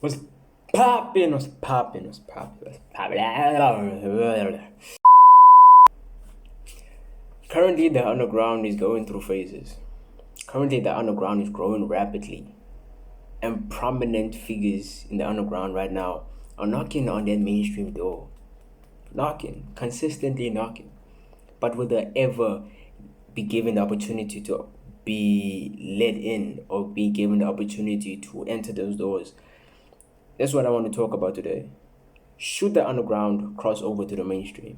Was popping, was popping, was popping, was popping. Currently, the underground is going through phases. Currently, the underground is growing rapidly, and prominent figures in the underground right now are knocking on that mainstream door. Knocking, consistently knocking. But will they ever be given the opportunity to be let in or be given the opportunity to enter those doors? That's what I want to talk about today. Should the underground cross over to the mainstream?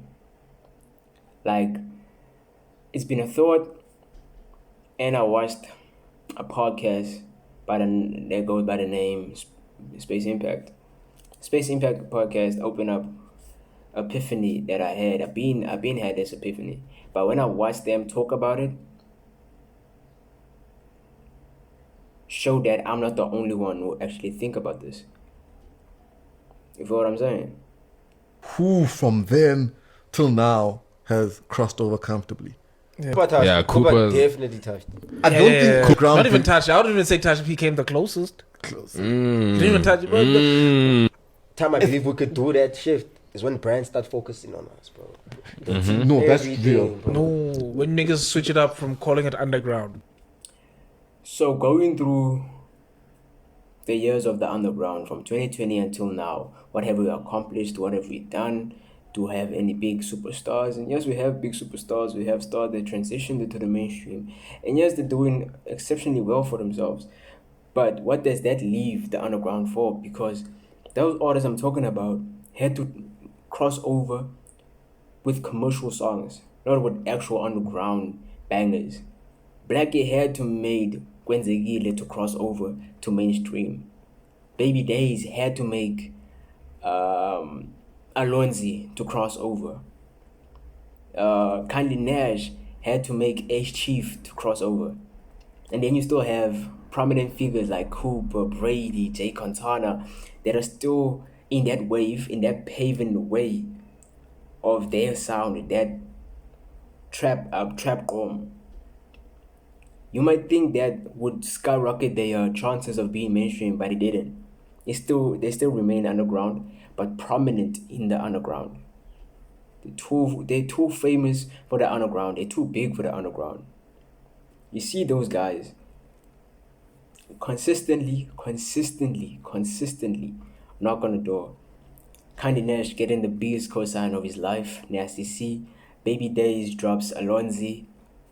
Like, it's been a thought, and I watched a podcast that goes by the name Space Impact. Space Impact podcast opened up epiphany that I had. I've been had this epiphany, but when I watched them talk about it, showed that I'm not the only one who actually think about this. You feel what I'm saying? Who from then till now has crossed over comfortably? Cooper touched Yeah, it. Cooper Cooper's- definitely touched it. I don't think underground Not even touched. I wouldn't even say touched. He came the closest. close. Didn't even touch it. But Time I believe we could do that shift is when brands start focusing on us, bro. No, that's Everything, real. bro. no, when niggas switch it up from calling it underground. So going through the years of the underground from 2020 until now, what have we accomplished? What have we done? Do we have any big superstars? And yes, we have big superstars. We have stars that transitioned into the mainstream. And yes, they're doing exceptionally well for themselves. But what does that leave the underground for? Because those artists I'm talking about had to cross over with commercial songs, not with actual underground bangers. Blackie had to made Kwenzekile to cross over to mainstream. Baby Days had to make Alonzi to cross over. Kandi Nash had to make H Chief to cross over. And then you still have prominent figures like Cooper, Brady, Jay Contana that are still in that wave, in that paving way of their sound, that trap gom. You might think that would skyrocket their chances of being mainstream, but it didn't. They still remain underground, but prominent in the underground. They're too famous for the underground. They're too big for the underground. You see those guys consistently knock on the door. Kandi Nash getting the biggest cosign of his life, Nasty C. Baby Days drops Alonzi,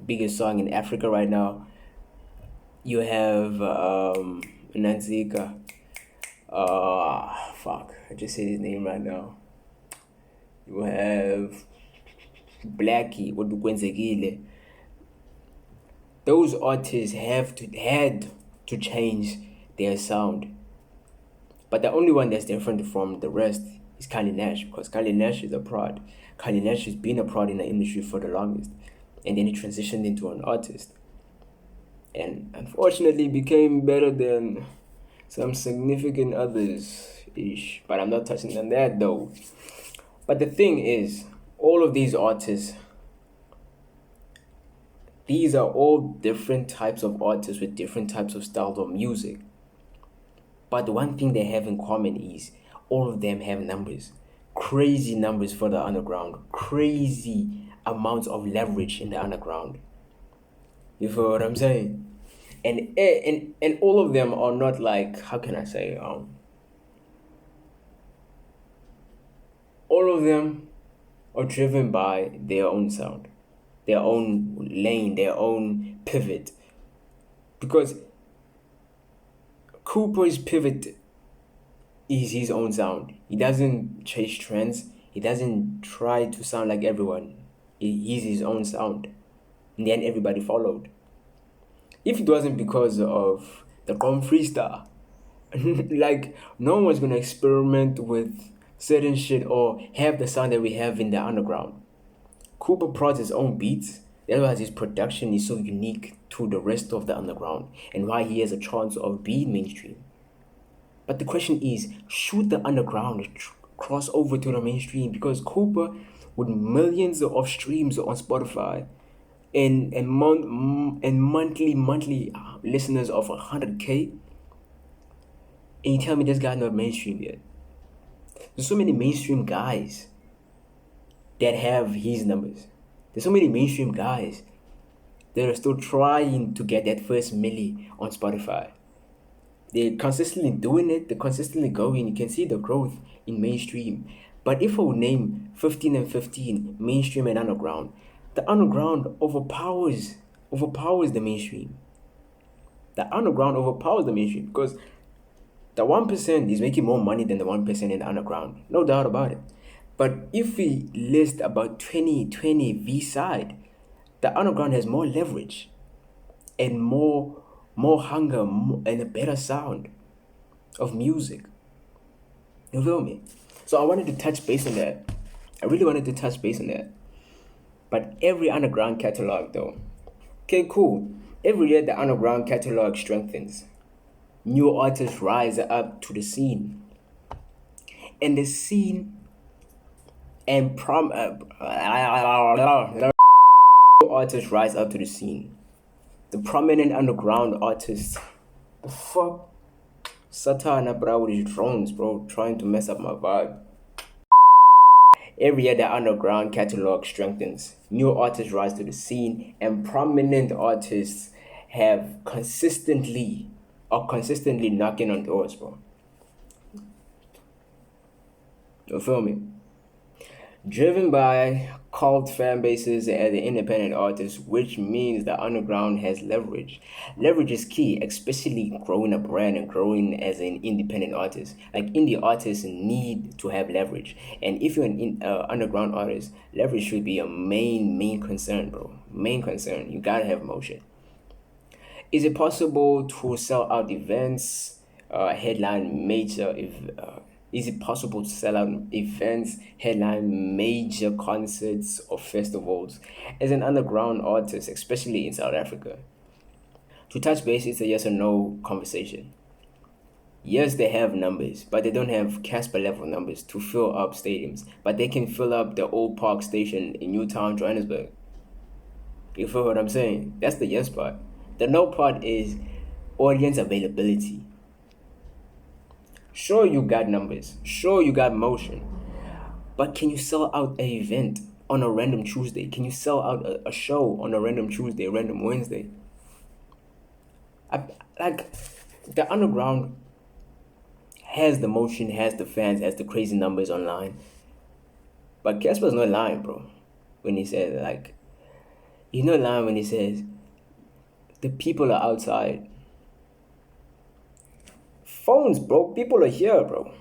biggest song in Africa right now. You have Nanzika. Fuck, I just said his name right now. You have Blackie, Odukwenzekile. Those artists had to change their sound. But the only one that's different from the rest is Kylie Nash, because Kylie Nash is a prod. Kylie Nash has been a prod in the industry for the longest. And then he transitioned into an artist. And unfortunately became better than some significant others-ish. But I'm not touching on that though. But the thing is, all of these artists, these are all different types of artists with different types of styles of music. But the one thing they have in common is all of them have numbers. Crazy numbers for the underground. Crazy amounts of leverage in the underground. You feel what I'm saying? And all of them are not like, how can I say, all of them are driven by their own sound, their own lane, their own pivot. Because Cooper's pivot is his own sound. He doesn't chase trends. He doesn't try to sound like everyone. He's his own sound. And then everybody followed. If it wasn't because of the Gom Freestyle, like, no one's gonna experiment with certain shit or have the sound that we have in the underground. Cooper prods his own beats. That's why his production is so unique to the rest of the underground and why he has a chance of being mainstream. But the question is, should the underground cross over to the mainstream? Because Cooper, with millions of streams on Spotify and monthly listeners of 100K, And you tell me this guy not mainstream yet. There's so many mainstream guys that have his numbers. There's so many mainstream guys that are still trying to get that first milli on Spotify. They're consistently doing it, they're consistently going. You can see the growth in mainstream. But if I would name 15 and 15, mainstream and underground, the underground overpowers the mainstream. The underground overpowers the mainstream because the 1% is making more money than the 1% in the underground. No doubt about it. But if we list about 2020 V side, the underground has more leverage and more hunger and a better sound of music. You feel me? So I wanted to touch base on that. I really wanted to touch base on that. But every underground catalog though. Okay, cool. Every year the underground catalog strengthens. New artists rise up to the scene. And the scene and artists rise up to the scene. The prominent underground artists. The fuck? Satana, bro, with his drones, bro, trying to mess up my vibe. Every year, the underground catalog strengthens. New artists rise to the scene, and prominent artists have consistently knocking on doors, bro. You feel me? Driven by cult fan bases and the independent artists, which means the underground has leverage. Leverage is key, especially growing a brand and growing as an independent artist. Like indie artists need to have leverage, and if you're an underground artist, leverage should be a main concern, bro. Main concern. You gotta have motion. Is it possible to sell out events, headline major? Is it possible to sell out events, headline major concerts or festivals as an underground artist, especially in South Africa? To touch base, it's a yes or no conversation. Yes, they have numbers, but they don't have Casper level numbers to fill up stadiums. But they can fill up the old Park Station in Newtown, Johannesburg. You feel what I'm saying? That's the yes part. The no part is audience availability. Sure, you got numbers. Sure, you got motion. But can you sell out an event on a random Tuesday? Can you sell out a show on a random Tuesday, random Wednesday? Like, the underground has the motion, has the fans, has the crazy numbers online. But Casper's not lying, bro. When he says, like, he's not lying when he says, the people are outside. Phones, bro. People are here, bro.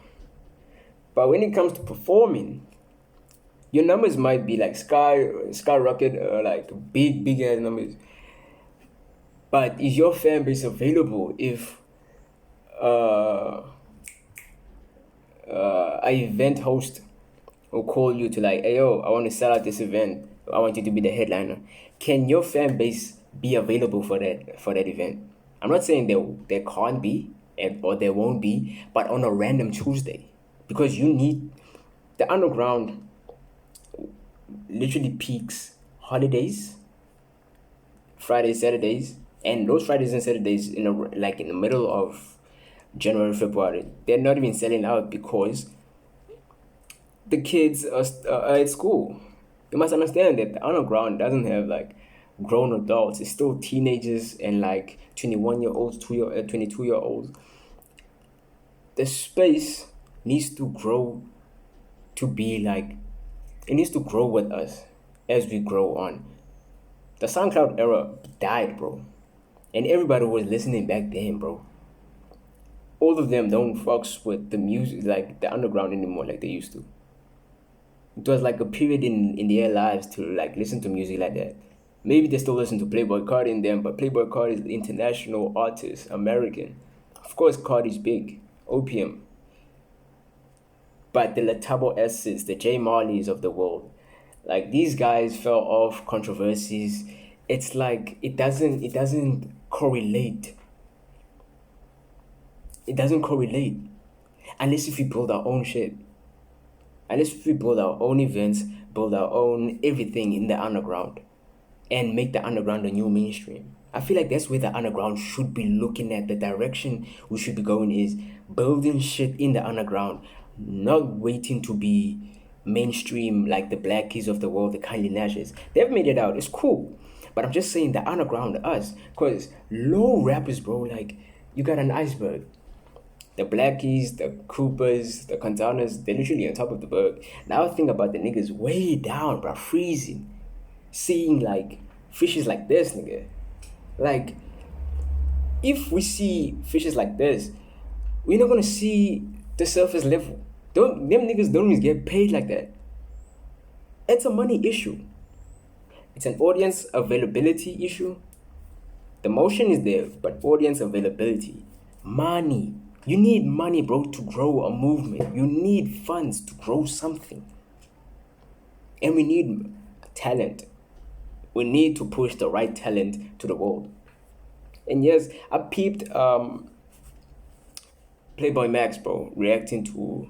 But when it comes to performing, your numbers might be like skyrocket, like big ass numbers. But is your fan base available if an event host will call you to like, hey yo, I want to sell out this event. I want you to be the headliner. Can your fan base be available for that event? I'm not saying there can't be or there won't be, but on a random Tuesday, because you need the underground literally peaks holidays, Fridays, Saturdays, and those Fridays and Saturdays in the middle of January, February, they're not even selling out because the kids are at school. You must understand that the underground doesn't have like grown adults. It's still teenagers and like 21-year-olds, 22-year-olds. The space needs to grow to be like, it needs to grow with us as we grow on. The SoundCloud era died, bro. And everybody was listening back then, bro. All of them don't fucks with the music, like the underground anymore like they used to. It was like a period in their lives to like listen to music like that. Maybe they still listen to Playboy Cardi in them, but Playboy Cardi is an international artist, American. Of course, Cardi's big, Opium. But the Latabo S's, the J Marleys of the world, like these guys fell off controversies. It's like it doesn't correlate. It doesn't correlate unless if we build our own shit. Unless if we build our own events, build our own everything in the underground, and make the underground a new mainstream. I feel like that's where the underground should be looking at. The direction we should be going is building shit in the underground, not waiting to be mainstream like the Black Keys of the world, the Kylie Nashes. They've made it out. It's cool. But I'm just saying the underground, us. Because low rappers, bro, like, you got an iceberg. The Blackies, the Coopers, the Contanas, they're literally on top of the berg. Now think about the niggas way down, bro, freezing. Seeing, like, fishes like this, nigga. Like, if we see fishes like this, we're not gonna see the surface level. Them niggas don't even get paid like that. It's a money issue. It's an audience availability issue. The motion is there, but audience availability. Money. You need money, bro, to grow a movement. You need funds to grow something. And we need talent. We need to push the right talent to the world. And yes, I peeped Playboy Max, bro, reacting to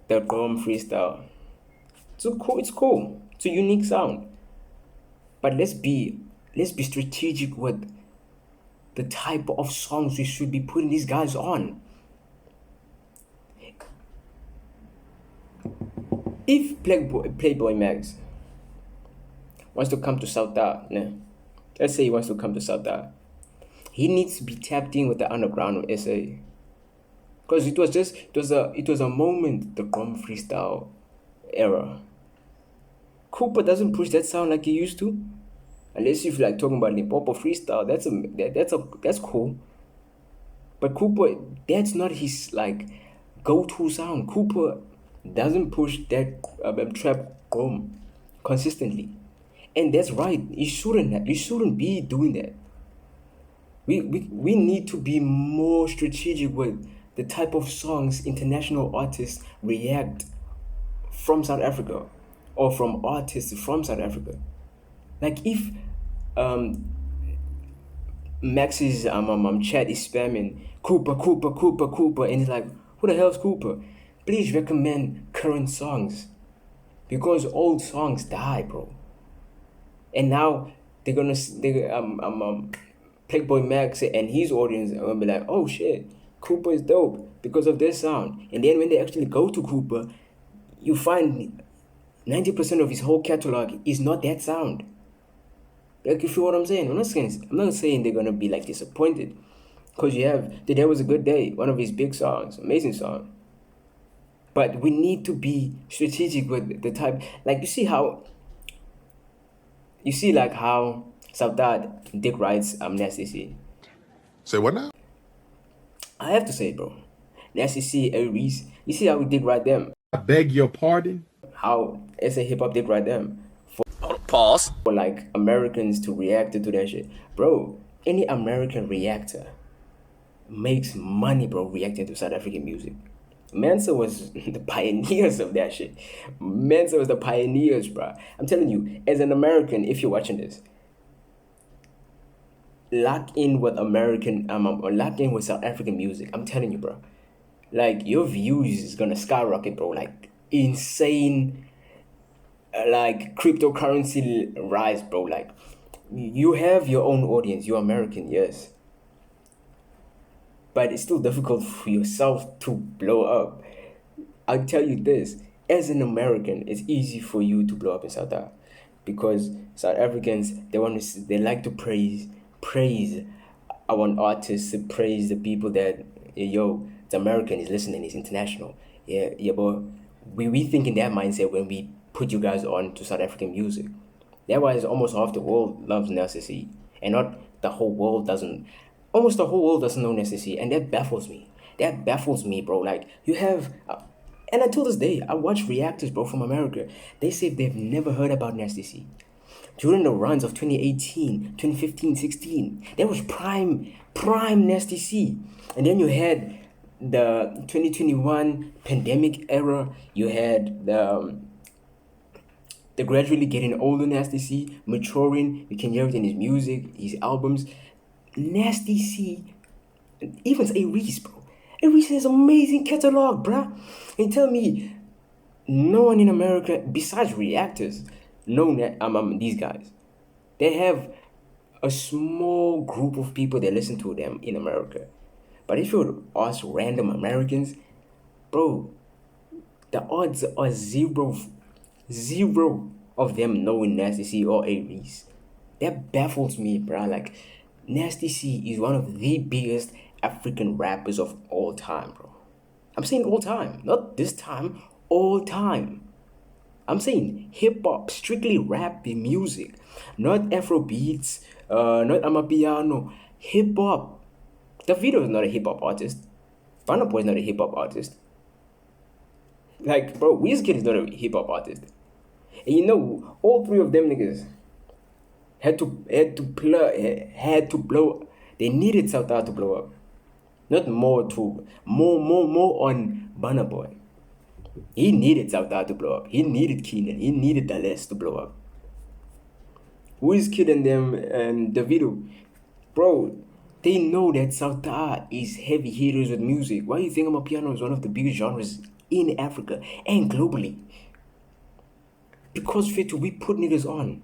the Chrome freestyle. It's cool. It's a unique sound. But let's be strategic with the type of songs we should be putting these guys on. If Playboy Max wants to come to South Dar, let's say he wants to come to South Dar, he needs to be tapped in with the underground of SA. Because it was a moment, the Chrome freestyle era. Cooper doesn't push that sound like he used to. Unless if you're like talking about Limpopo freestyle, that's cool. But Cooper, that's not his like go-to sound. Cooper doesn't push that trap Chrome consistently, and that's right. You shouldn't be doing that. We need to be more strategic with the type of songs international artists react from South Africa, or from artists from South Africa. Like if Max's chat is spamming Cooper, and he's like, who the hell's Cooper? Please recommend current songs, because old songs die, bro. And now Playboy Max and his audience are gonna be like, oh shit, Cooper is dope because of this sound. And then when they actually go to Cooper, you find 90% of his whole catalog is not that sound. Like, you feel what I'm saying? I'm not saying they're gonna be like disappointed, because you have Today Was a Good Day, one of his big songs, amazing song. But we need to be strategic with the type. Like, you see how South Dad Dick writes Nasty C. Say what now? I have to say, bro, Nasty C, Aries. You see how we Dick write them? I beg your pardon? How SA Hip Hop Dick write them? Pause. For like Americans to react to that shit, bro. Any American reactor makes money, bro, reacting to South African music. Mensa was the pioneers of that shit. Mensa was the pioneers, bro. I'm telling you, as an American, if you're watching this, lock in with South African music. I'm telling you, bro. Like, your views is gonna skyrocket, bro. Like, insane. Like cryptocurrency rise, bro. Like, you have your own audience. You're American, yes, but it's still difficult for yourself to blow up. I'll tell you this: as an American, it's easy for you to blow up in South Africa, because South Africans, they like to praise our artists, praise the people that it's American, it's listening, it's international. Yeah, but we think in that mindset when we put you guys on to South African music. That's why almost half the world loves Nasty C, and not the whole world doesn't. Almost the whole world doesn't know Nasty C, and that baffles me, bro. Like, you have, and until this day, I watch reactors, bro, from America. They say they've never heard about Nasty C. During the runs of 2018, 2015, 16, that was prime Nasty C, and then you had the 2021 pandemic era. You had the gradually getting older Nasty C, maturing. You can hear it in his music, his albums. Nasty C, even Aries, bro. Aries has amazing catalog, bruh. And tell me, no one in America, besides reactors, know that these guys. They have a small group of people that listen to them in America. But if you would ask random Americans, bro, the odds are zero of them knowing Nasty C or Aries. That baffles me, bro. Like, Nasty C is one of the biggest African rappers of all time, bro. I'm saying all time, not this time, all time. I'm saying hip hop, strictly rap music, not Afro beats, not Amapiano, hip hop. Davido is not a hip hop artist. Burna Boy is not a hip hop artist. Like, bro, Wizkid is not a hip hop artist. And you know, all three of them niggas had to blow. They needed Southside to blow up. Not more on Burna Boy. He needed Southside to blow up. He needed Keenan. He needed Dallas to blow up. Wizkid and them and Davido, bro, they know that Southside is heavy hitters with music. Why do you think Amapiano is one of the biggest genres in Africa and globally? Because we put niggas on.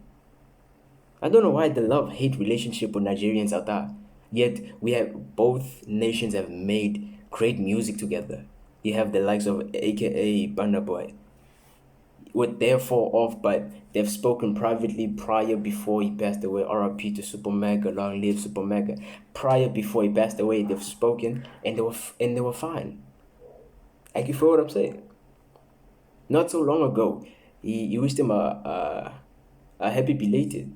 I don't know why the love-hate relationship with Nigerians out there. Yet both nations have made great music together. You have the likes of AKA Burna Boy. With therefore off, but they've spoken privately prior before he passed away. RIP to Super Mega, long live Super Mega. Prior before he passed away, they've spoken and they were fine. Like, you feel what I'm saying? Not so long ago, he wished him a happy belated.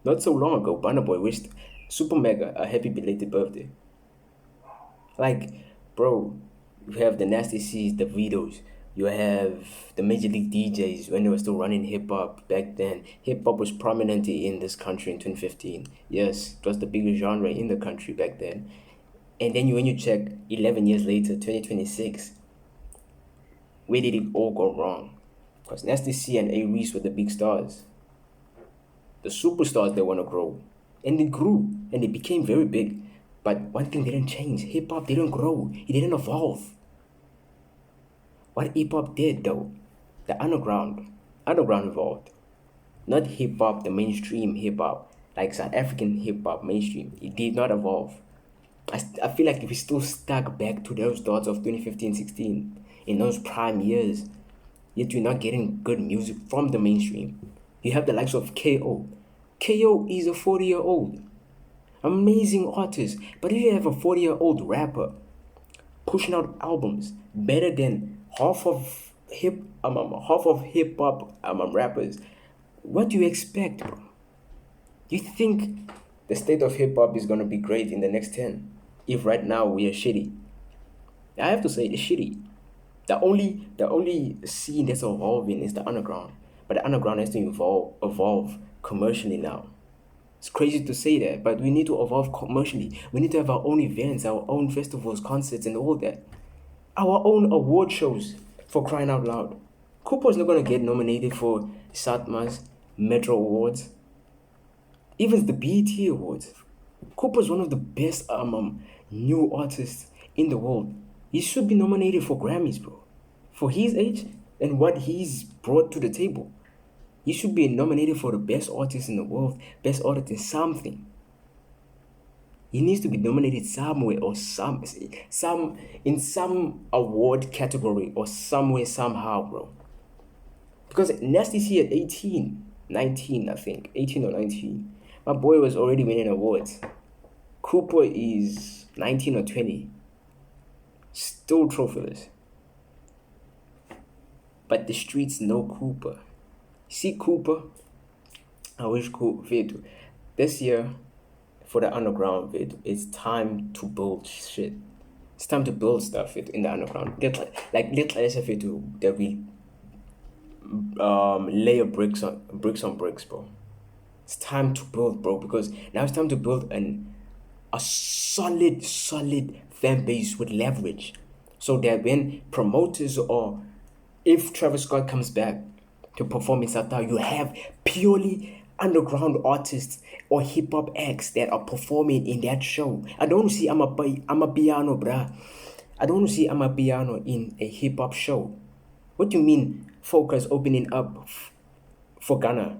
Not so long ago, Burna Boy wished Super Mega a happy belated birthday. Like, bro, you have the Nasty C's, the Vitos, you have the Major League DJs when they were still running hip hop back then. Hip hop was prominent in this country in 2015. Yes, it was the biggest genre in the country back then. And then when you check 11 years later, 2026, where did it all go wrong? Because Nasty C and A-Reese were the big stars. The superstars they want to grow. And they grew and they became very big. But one thing didn't change. Hip hop didn't grow. It didn't evolve. What hip hop did though, the underground evolved. Not hip hop, the mainstream hip hop, like South African hip hop mainstream. It did not evolve. I feel like we're still stuck back to those thoughts of 2015-16 in those prime years. Yet we're not getting good music from the mainstream. You have the likes of KO. KO is a 40-year-old. Amazing artist. But if you have a 40-year-old rapper pushing out albums better than half of hip hop rappers, what do you expect, bro? Do you think the state of hip hop is gonna be great in the next 10? If right now we are shitty. I have to say it's shitty. The only scene that's evolving is the underground. But the underground has to evolve commercially now. It's crazy to say that, but we need to evolve commercially. We need to have our own events, our own festivals, concerts, and all that. Our own award shows, for crying out loud. Cooper's not gonna get nominated for Satma's Metro Awards, even the BET Awards. Cooper's one of the best new artists in the world. He should be nominated for Grammys, bro. For his age and what he's brought to the table. He should be nominated for the best artist in the world, best artist in something. He needs to be nominated somewhere or in some award category or somewhere somehow, bro. Because Nasty C at 19 I think, 18 or 19. My boy was already winning awards. Cooper is 19 or 20. Still trophyless. But the streets know Cooper. See Cooper? I wish Cooper. This year, for the underground, it's time to build shit. It's time to build stuff in the underground. Let's have it to that we layer bricks on bricks, bro. It's time to build, bro, because now it's time to build a solid fan base with leverage, so that when promoters or if Travis Scott comes back to perform in South Africa, you have purely underground artists or hip hop acts that are performing in that show. I don't want to see Amapiano, bruh. I don't want to see Amapiano in a hip hop show. What do you mean, Focus opening up for Ghana?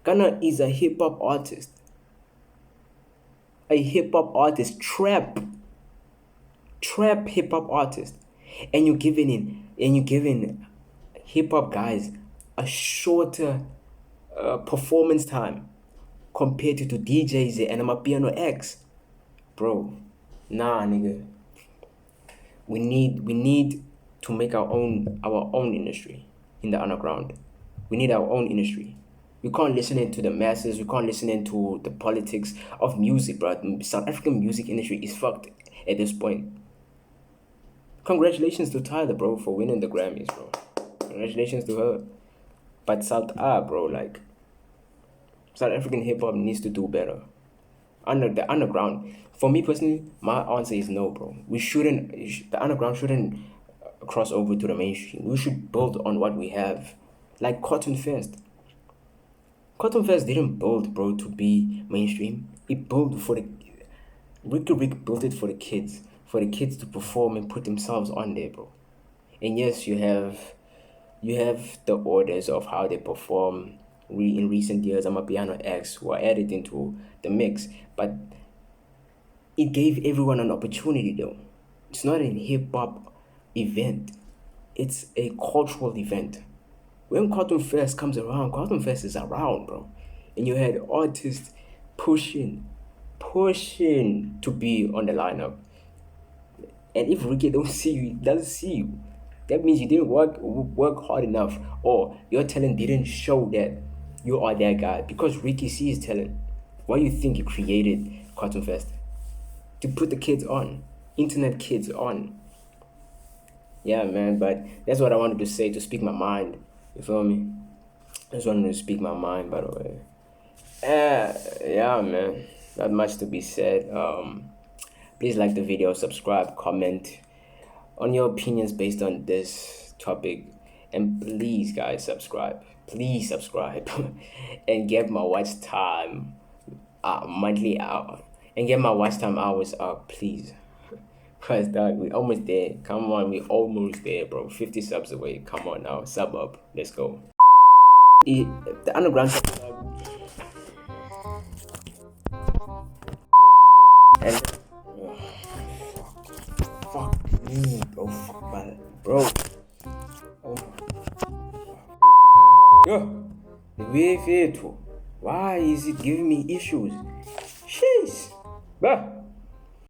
Ghana is a hip hop artist. a hip hop artist, trap hip hop artist, and you're giving hip hop guys a shorter performance time compared to DJs and Amapiano X, bro. Nah, nigga. We need to make our own industry in the underground. We need our own industry. We can't listen to the masses. We can't listen to the politics of music, bro. South African music industry is fucked at this point. Congratulations to Tyler, bro, for winning the Grammys, bro. Congratulations to her. But South African hip hop needs to do better. Under the underground, for me personally, my answer is no, bro. The underground shouldn't cross over to the mainstream. We should build on what we have, like Cotton Fest. Cotton Fest didn't build, bro, to be mainstream. It built for the Ricky Rick built it for the kids to perform and put themselves on there, bro. And yes, you have the orders of how they perform. In recent years, Amapiano X who are added into the mix, but it gave everyone an opportunity though. It's not a hip hop event, it's a cultural event. When Cotton Fest comes around, Cotton Fest is around, bro. And you had artists pushing to be on the lineup. And if Ricky don't see you, he doesn't see you. That means you didn't work hard enough, or your talent didn't show that you are that guy. Because Ricky sees talent. Why do you think he created Cotton Fest? To put the kids on, internet kids on. Yeah, man, but that's what I wanted to say, to speak my mind. You feel me? I just wanted to speak my mind, by the way. Yeah, man, not much to be said. Please like the video, subscribe, comment on your opinions based on this topic, and please, guys, subscribe. Please subscribe and get my watch time monthly out, and get my watch time hours up, please. Cause dog, we almost there. Come on, we almost there, bro. 50 subs away. Come on now, sub up. Let's go. The underground and fuck me, bro. Fuck my bro. Oh. Yo, the way fair too. Why is it giving me issues? Jeez. Bah.